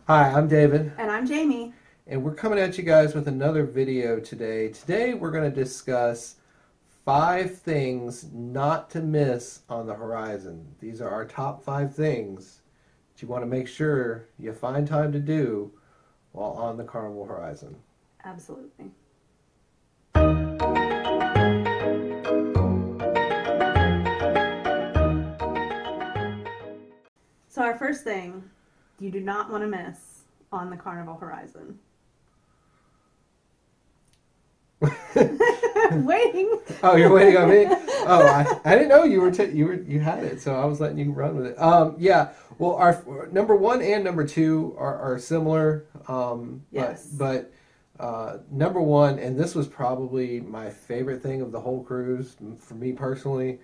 Hi, I'm David. And I'm Jamie. And we're coming at you guys with another video today. Today we're going to discuss 5 things not to miss on the horizon. These are our top 5 things that you want to make sure you find time to do while on the Carnival Horizon. Absolutely. So our first thing you do not want to miss on the Carnival Horizon. Waiting. Oh, you're waiting on me? Oh, I didn't know you you had it, so I was letting you run with it. Yeah. Well, our number 1 and number 2 are similar. Yes. But number 1, and this was probably my favorite thing of the whole cruise for me personally,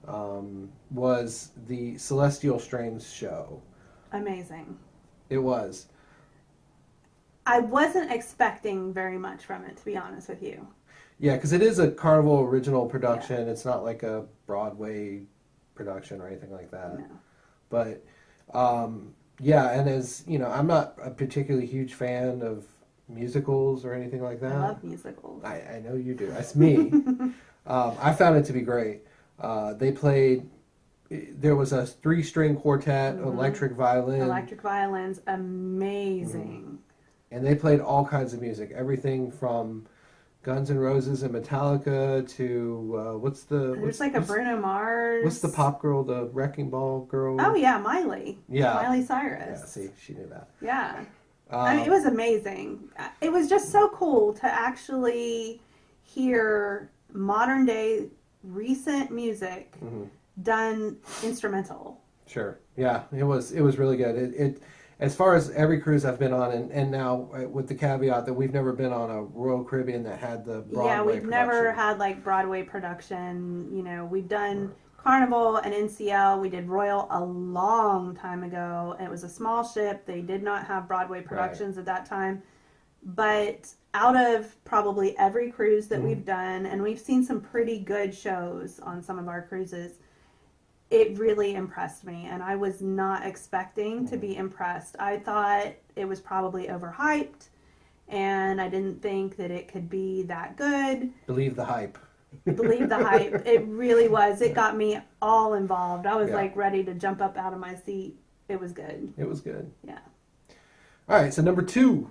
was the Celestial Strains show. Amazing. It was. I wasn't expecting very much from it, to be honest with you. Yeah, because it is a Carnival original production. Yeah. It's not like a Broadway production or anything like that. No. But, yeah, and as, you know, I'm not a particularly huge fan of musicals or anything like that. I love musicals. I know you do. That's me. I found it to be great. They played, there was a 3-string quartet, electric violin. Electric violins, amazing. Mm-hmm. And they played all kinds of music, everything from Guns N' Roses and Metallica to There's like a Bruno Mars. What's the pop girl, the Wrecking Ball girl? Oh yeah, Miley. Yeah, Miley Cyrus. Yeah, see, she knew that. Yeah, I mean, it was amazing. It was just so cool to actually hear modern day, recent music done instrumental. Sure. Yeah, it was really good. It as far as every cruise I've been on, and now with the caveat that we've never been on a Royal Caribbean that had the Broadway Yeah, we've production. never had like Broadway production. You know, we've done Carnival and NCL. We did Royal a long time ago. It was a small ship. They did not have Broadway productions at that time. But out of probably every cruise that we've done, and we've seen some pretty good shows on some of our cruises, it really impressed me, and I was not expecting to be impressed. I thought it was probably overhyped, and I didn't think that it could be that good. Believe the hype. Believe the hype. It really was. It got me all involved. I was like ready to jump up out of my seat. It was good. It was good. Yeah. All right, so number 2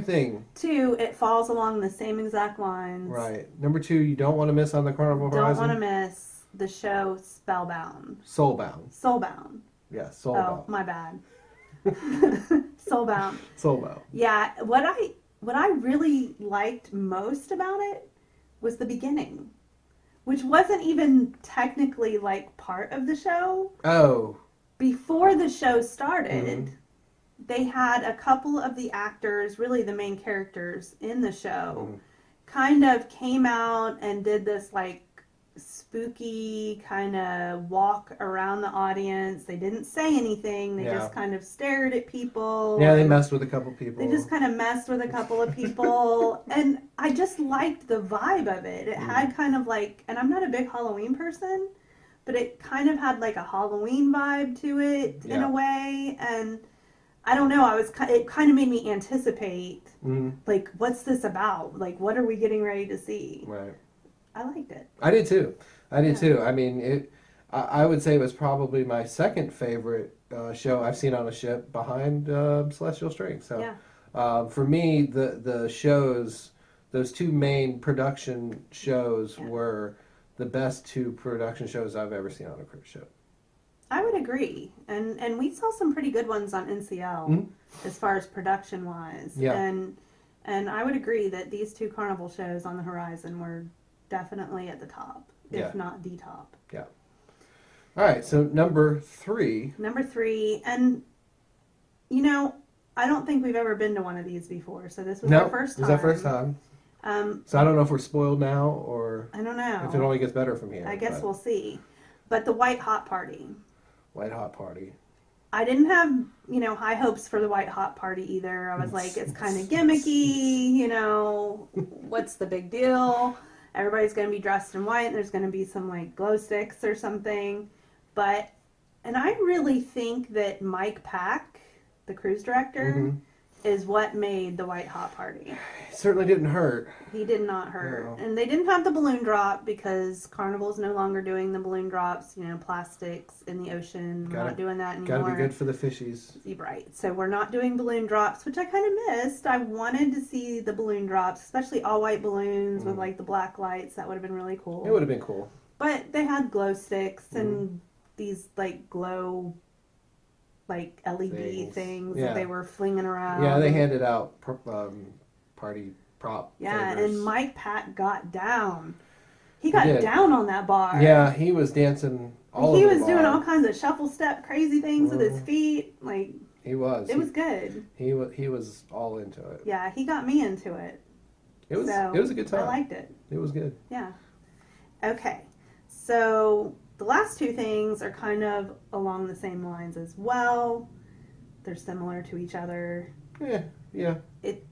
thing. 2, it falls along the same exact lines. Right. Number 2, you don't want to miss on the Carnival Horizon. Don't want to miss the show Spellbound. Soulbound. Soulbound. Yeah, Soulbound. Oh, my bad. Soulbound. Soulbound. Yeah, what I really liked most about it was the beginning, which wasn't even technically like part of the show. Oh. Before the show started, they had a couple of the actors, really the main characters in the show, kind of came out and did this like spooky kind of walk around the audience. They didn't say anything. They just kind of stared at people. Yeah, they messed with a couple people. They just kind of messed with a couple of people. And I just liked the vibe of it. It had kind of like, and I'm not a big Halloween person, but it kind of had like a Halloween vibe to it in a way. And I don't know, it kind of made me anticipate, like, what's this about? Like, what are we getting ready to see? Right. I liked it. I did too. I mean, I would say it was probably my second favorite show I've seen on a ship behind Celestial Strains. So for me, the shows, those 2 main production shows were the best 2 production shows I've ever seen on a cruise ship. I would agree. And we saw some pretty good ones on NCL as far as production wise. Yeah. And I would agree that these 2 Carnival shows on the horizon were definitely at the top, if not the top. Yeah. All right, so number 3. Number 3, and you know, I don't think we've ever been to one of these before, so this was our first time. It was our first time. So I don't know if we're spoiled now or I don't know. If it only gets better from here. I guess we'll see. But the White Hot Party. White Hot Party. I didn't have, you know, high hopes for the White Hot Party either. I was like, it's kind of gimmicky, you know, what's the big deal? Everybody's going to be dressed in white and there's going to be some like glow sticks or something. And I really think that Mike Pack the cruise director, Mm-hmm. is what made the White Hot Party. It certainly didn't hurt. He did not hurt. No. And they didn't have the balloon drop because Carnival's no longer doing the balloon drops, plastics in the ocean. We're not doing that anymore. Gotta be good for the fishies. Right. So we're not doing balloon drops, which I kind of missed. I wanted to see the balloon drops, especially all white balloons with like the black lights. That would have been really cool. It would have been cool. But they had glow sticks and these like glow like LED things that they were flinging around. Yeah, they handed out party prop. Yeah, favors. and Mike Pat got down. He got down on that bar. Yeah, he was dancing all over He the was bar. doing all kinds of shuffle step crazy things with his feet. Like he was. It was good. He was all into it. Yeah, he got me into it. It was a good time. I liked it. It was good. Yeah. Okay. So the last two things are kind of along the same lines as well. They're similar to each other. Yeah.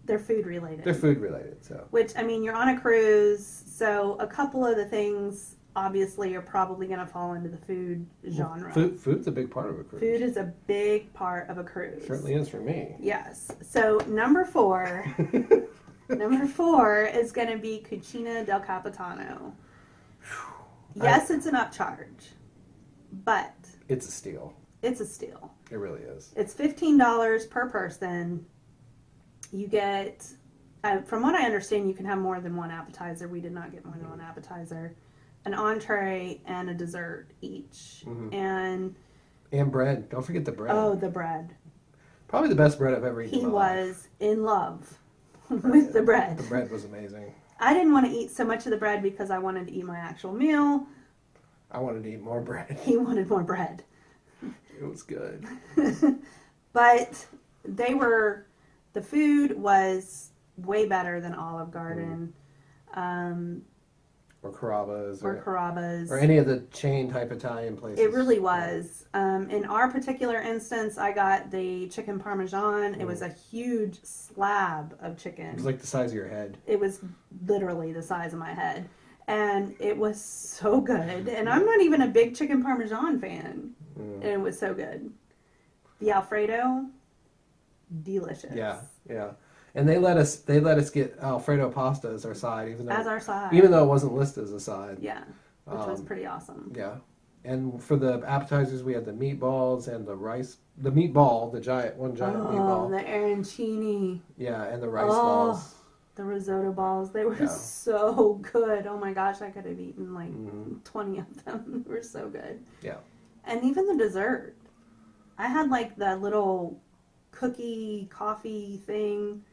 They're food related. They're food related, so. Which, I mean, you're on a cruise, so a couple of the things obviously are probably going to fall into the food genre. Food's a big part of a cruise. Food is a big part of a cruise. Certainly is for me. Yes. So number 4 is going to be Cucina del Capitano. Yes, it's an upcharge, but it's a steal. It's a steal. It really is. It's $15 per person. You get, from what I understand, you can have more than one appetizer. We did not get more than one appetizer. An entree and a dessert each. And bread. Don't forget the bread. Oh, the bread. Probably the best bread I've ever eaten. He was in love with the bread. The bread was amazing. I didn't want to eat so much of the bread because I wanted to eat my actual meal. I wanted to eat more bread. He wanted more bread. It was good. But the food was way better than Olive Garden. Or Carrabba's. Or any of the chain type Italian places. It really was. In our particular instance, I got the chicken parmesan. It was a huge slab of chicken. It was like the size of your head. It was literally the size of my head. And it was so good. And I'm not even a big chicken parmesan fan. And it was so good. The Alfredo, delicious. Yeah. And they let us get Alfredo pasta as our side, even though it wasn't listed as a side. Yeah, which was pretty awesome. Yeah, and for the appetizers, we had the meatballs and the rice. The meatball, the giant meatball. The arancini. Yeah, and the rice balls. The risotto balls. They were so good. Oh my gosh, I could have eaten like 20 of them. They were so good. Yeah. And even the dessert. I had like that little cookie coffee thing.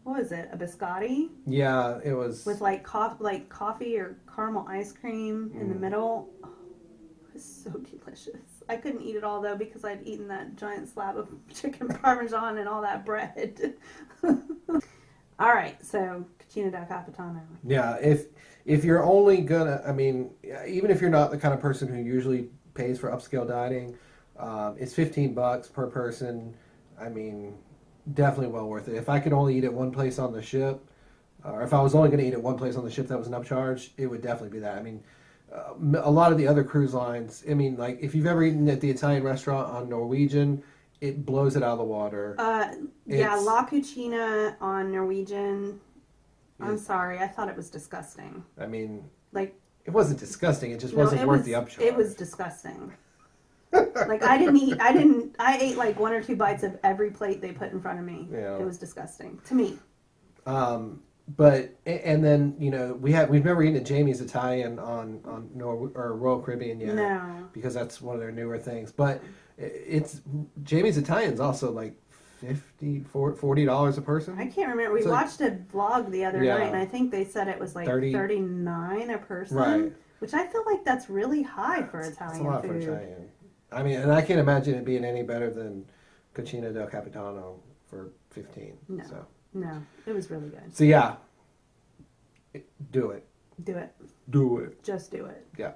What was it? A biscotti? Yeah, it was. With like coffee or caramel ice cream in the middle. Oh, it was so delicious. I couldn't eat it all though because I'd eaten that giant slab of chicken parmesan and all that bread. All right, so Cucina del Capitano. Yeah, if you're only gonna, I mean, even if you're not the kind of person who usually pays for upscale dining, it's $15 per person. I mean, definitely well worth it. If I could only eat at one place on the ship, or if I was only going to eat at one place on the ship that was an upcharge, it would definitely be that. I mean, a lot of the other cruise lines, I mean, like if you've ever eaten at the Italian restaurant on Norwegian, it blows it out of the water. La Cucina on Norwegian. I'm sorry, I thought it was disgusting. I mean, like it wasn't disgusting. It just wasn't worth the upcharge. It was disgusting. Like I ate like 1 or 2 bites of every plate they put in front of me. Yeah. It was disgusting to me. But and then we've never eaten at Jamie's Italian on or Royal Caribbean yet. No. Because that's one of their newer things. But it's Jamie's Italian's also like $40 a person. I can't remember. We watched a vlog the other night, and I think they said it was like 39 a person. Right. Which I feel like that's really high for Italian That's a lot food. for Italian. I mean, and I can't imagine it being any better than Cucina del Capitano for 15. No. So. No, it was really good. So yeah, do it. Do it. Do it. Just do it. Yeah.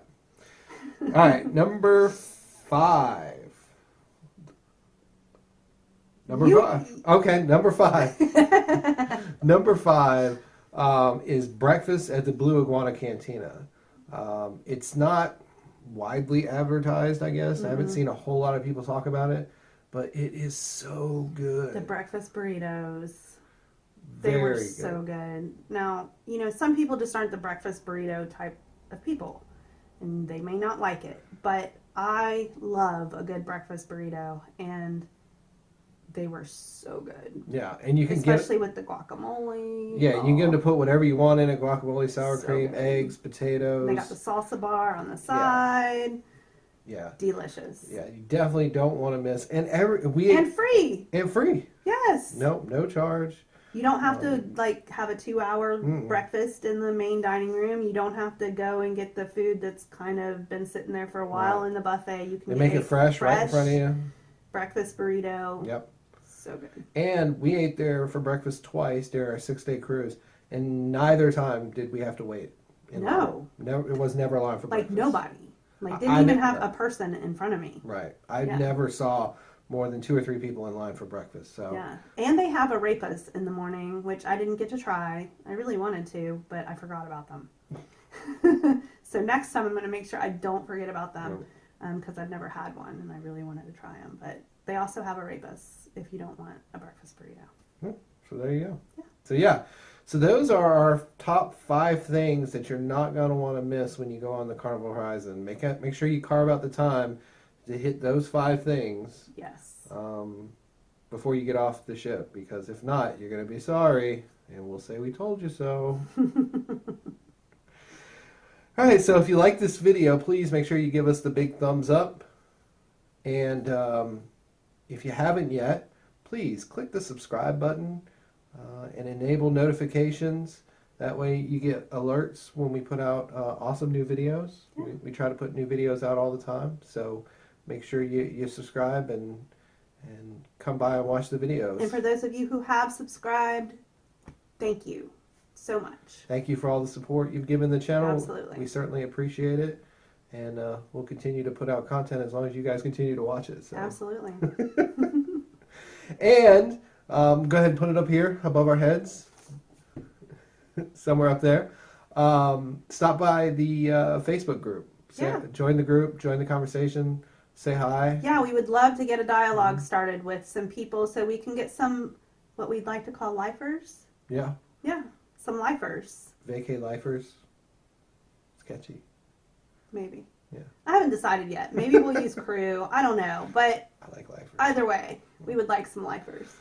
All right, number 5. Number 5. Okay, number 5. Number 5 is breakfast at the Blue Iguana Cantina. It's not widely advertised, I guess. I haven't seen a whole lot of people talk about it. but it is so good. The breakfast burritos. They Very were good. so good. Now, you know, some people just aren't the breakfast burrito type of people, and they may not like it, but I love a good breakfast burrito, and they were so good. Yeah, and you can especially with the guacamole. Yeah, you can get them to put whatever you want in it: guacamole, sour So cream, good. eggs, potatoes. They got the salsa bar on the side. Yeah, delicious. yeah, you definitely don't want to miss. And free. And free. Yes. Nope, no charge. You don't have to like have a 2-hour breakfast in the main dining room. You don't have to go and get the food that's kind of been sitting there for a while in the buffet. You can make it fresh right in front of you. Breakfast burrito. Yep. So good. And we ate there for breakfast twice during our 6-day cruise, and neither time did we have to wait. No. Never. It was never a line for breakfast. Like nobody. Like didn't even have a person in front of me. Right. I never saw more than 2 or 3 people in line for breakfast. So yeah, and they have arepas in the morning, which I didn't get to try. I really wanted to, but I forgot about them. So next time I'm going to make sure I don't forget about them, because I've never had one and I really wanted to try them. But they also have arepas if you don't want a breakfast burrito. So there you go. Yeah. So those are our top 5 things that you're not going to want to miss when you go on the Carnival Horizon. Make sure you carve out the time to hit those 5 things. Yes. Before you get off the ship, because if not, you're going to be sorry, and we'll say we told you so. All right, so if you like this video, please make sure you give us the big thumbs up. And if you haven't yet, please click the subscribe button and enable notifications. That way you get alerts when we put out awesome new videos. Yeah. We try to put new videos out all the time, so make sure you subscribe and come by and watch the videos. And for those of you who have subscribed, thank you so much. Thank you for all the support you've given the channel. Absolutely. We certainly appreciate it. And we'll continue to put out content as long as you guys continue to watch it. So. Absolutely. And go ahead and put it up here above our heads. Somewhere up there. Stop by the Facebook group. Join the group, join the conversation, say hi. Yeah, we would love to get a dialogue started with some people so we can get some, what we'd like to call lifers. Yeah. Yeah, some lifers. Vacay lifers. Sketchy. Maybe. Yeah. I haven't decided yet. Maybe we'll use crew. I don't know. But I like lifers. Either way, we would like some lifers.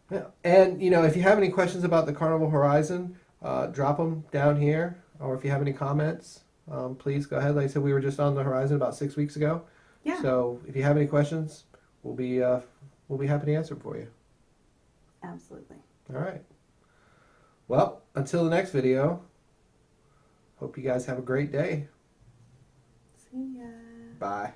Yeah. And, if you have any questions about the Carnival Horizon, drop them down here. Or if you have any comments, please go ahead. Like I said, we were just on the Horizon about 6 weeks ago. Yeah. So if you have any questions, we'll be happy to answer for you. Absolutely. All right. Well, until the next video, hope you guys have a great day. See ya. Bye.